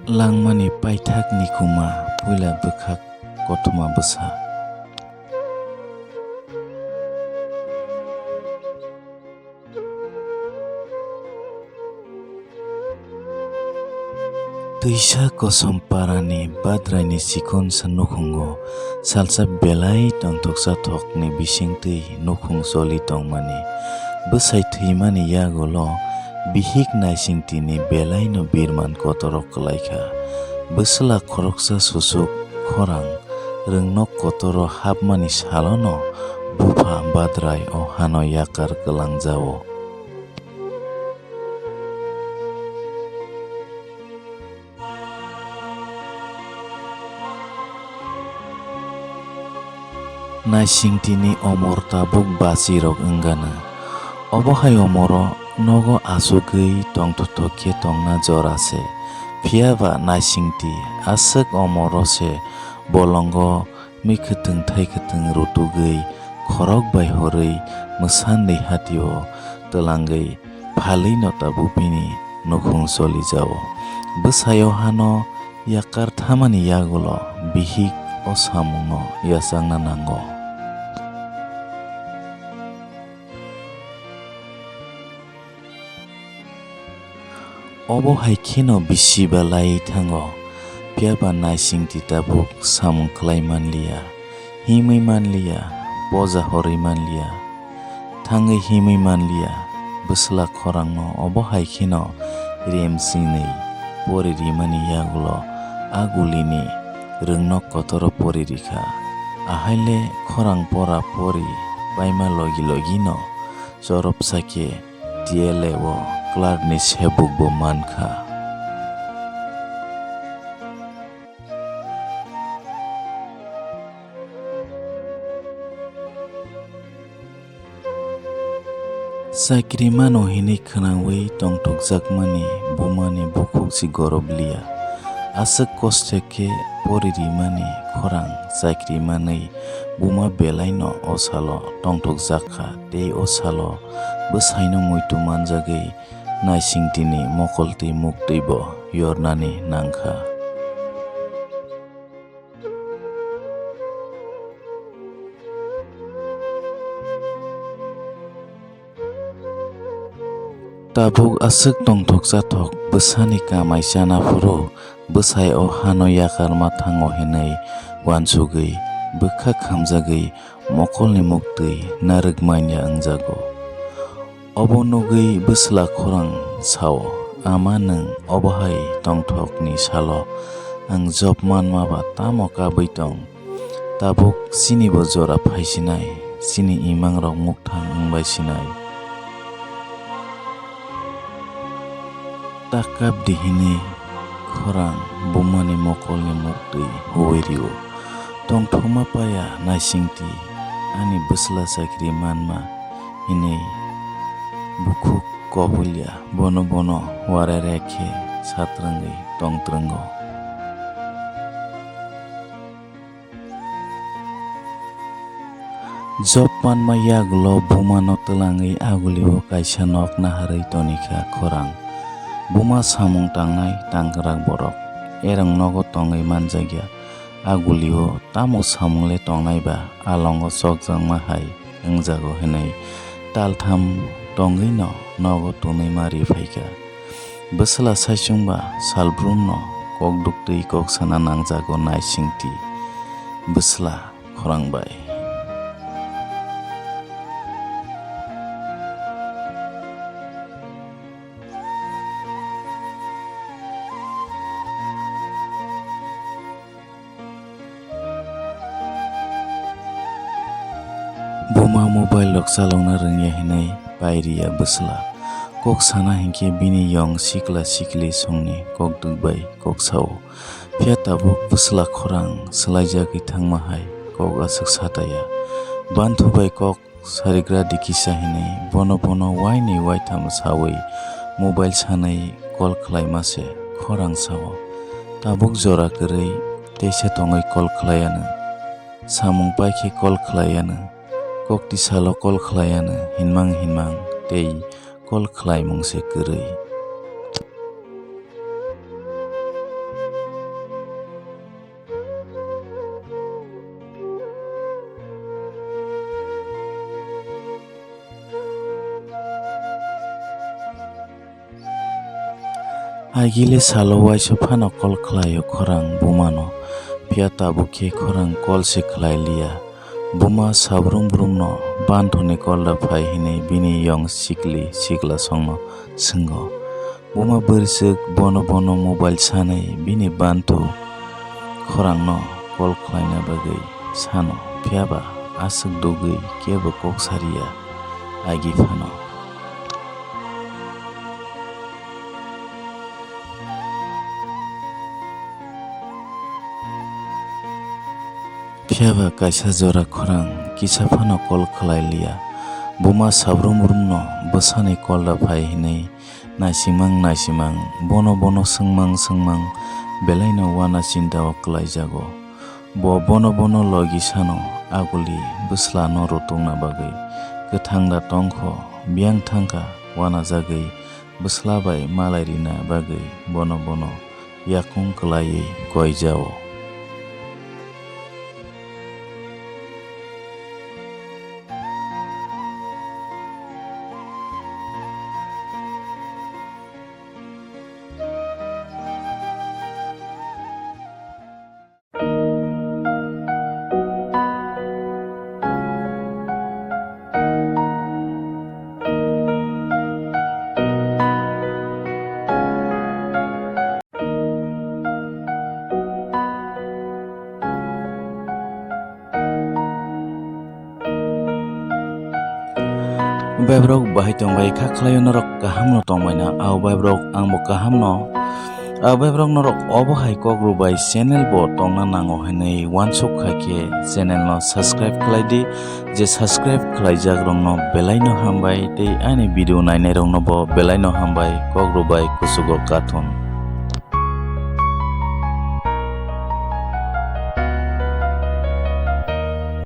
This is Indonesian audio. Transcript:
Langmani Paithak Nikuma puila bekak Kothoma bwsa. Tuisa kosom parani badraini sikon sa nukhungo salsa belai tongtoksa thokni bising tui nukhung soli tongmani bwsai thwimani yagolo bihik naising tini belai no birman kotorok kalaikha bwsla khoroksa susuk khorang rwngnok kotoro hapmani salono bufa badrai o hano yakar kalangjao. Naising tini omor tabuk basirok enggana obohai omoro nogo asugui tongtotokye tongna jorase phiaba naising ti asuk omoro se bolongo mikhutung thaikhutung rutugui khorok bai horui mwsandei hatio telangui phalui no tabupini nukhung soli jao bwsayo hano yakar thamani yagulo bihik o samungno yasangna nango. Obo haikino bisi balai thango phiaba naising ti tabuk samung khlai manliya himui manliya boja horui manliya thangai himui manliya bwsla khorangno obo haikino remsinei poririmani yagulo agulini rwngnok kotoro poririkha ahaile khorang pora pori baima logi logino jorop sake tielewo Clarkni sebuk bo mankha. Sakri mano hini khanangui tongtokjakmani bumani bukhuksi goroblia asuk kosteke poririmani khorang sakri manei buma belaino osalo tongtokjakha tei osalo bwsaino muitu manjagui naising tini mokolti mukteibo yornani nangkha. Tabuk asuk tongtoksa thok bwsani kamaisa nafuru bwsai o hano yakarma thango hinui wansugui bwkha khamjagui mokolni muktui narwkmanya wngjago. Obo nugui bwsla khorang sao ama nung obohai tongthokni salo ang job manmaba tamo kabui tong tabuk sini bo jora phaisinai sini imangrok mukthang wngbai sinai takap dihini khorang bumani mokolni muktui huirio tongthokma paya naisingti ani bwsla sakri manma hini bukhuk kobulya bono bono wararekhe satrangui tongtrango. Job manma yagulo bumano telangui agulio kaisa nok naharui tonikha khorang buma samung tangnai tangkrak borok erang nogo tongui manjagya agulio tamo samungle tongnaiba alongo sokjangma hai wngjago hinui taltham tongui no nogo tunui mari phaika bwsla saisungba salbrum no kokduktui koksana nangjago naisingti bwsla khorangbai. Buma mobile lok chalongna rwngya hinui pairiya bwsla kok sana hinkhe bini yong sikla sikli songni kok dukbai kok sao phia tabuk bwsla khorang swlaijagui thangma hai kok asuk sataya banthubai kok sarigra dikisa hinui bono bono waini waitham sawi mobile sanai call khlaimase khorang sao tabuk jora kwrui teisa tongoi call khlaiano samung paikhe call khlaiano kokti salo call khlaiano hinmang tei call khlaimung se kwrui Agile salowaiso phano kol khlaio khorang bumano phia tabu khe khorang kol se khlailia buma sabrum brumno banthoni kolda phai hinai bini yong sikli sikla songno singo buma bersuk bono bono mobile sanai bini banthu khorangno kol khlaina bagui sano phiaba asuk dugui kebo koksaria agi phano phiaba kaisa jora khorang kisa phano kol khlailia buma sabrum rumno bwsani kolda phai hinai naisimang bono bono sengmang belaino wana cinta o klaijago bo bono logi sano aguli bwsla no rotungna bagui gethang da tongkho biang thangka wana jagui bwsla bai malai rina bagui bono yakung klaiui koijao. Bebrok bahai tongbai khaklayo norok kaham no tongbai na au bebrok angbo kaham no au bebrok norok obo hai kogru bai channel bo tongna nango hinai wansuk khaike channel no subscribe khlai di je subscribe khlaijak rong no belai no hambai tei ani video nainai rong no bo belai no hambai kogru bai kusugo kathon.